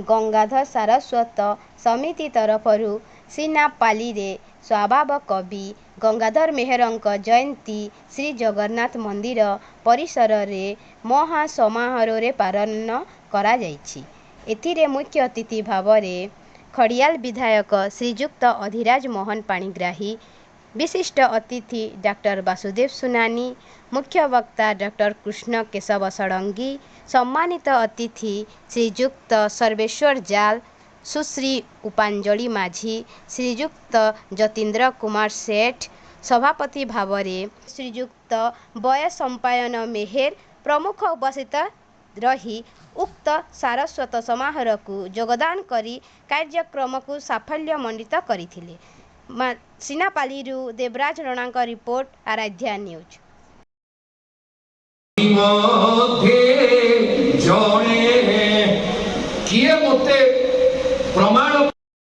गंगाधर सारस्वत समिति तरफरु सिनापाली रे स्वभाव कवि गंगाधर मेहरंक जयंती श्री जगन्नाथ मंदिर परिसर रे महा समारोह रे पालन करा जायछि। एथिरे मुख्य अतिथि भावरे खड़ियाल विधायक श्रीजुक्त अधिराज मोहन पाणिग्राही, विशिष्ट अतिथि डॉक्टर वासुदेव सुनानी, मुख्य वक्ता डॉक्टर कृष्ण केशव षडंगी, सम्मानित अतिथि श्रीजुक्त सर्वेश्वर जाल, सुश्री उपांजलि माझी, श्रीजुक्त जतीन्द्र कुमार सेठ, सभापति भावरे श्रीजुक्त बय सम्पायन मेहेर प्रमुख उपस्थित रही उक्त सारस्वत समारोह को योगदान करी कार्यक्रम को साफल्य मंडित करथिले। Sinapali Devraj Rana report, Aradhya news.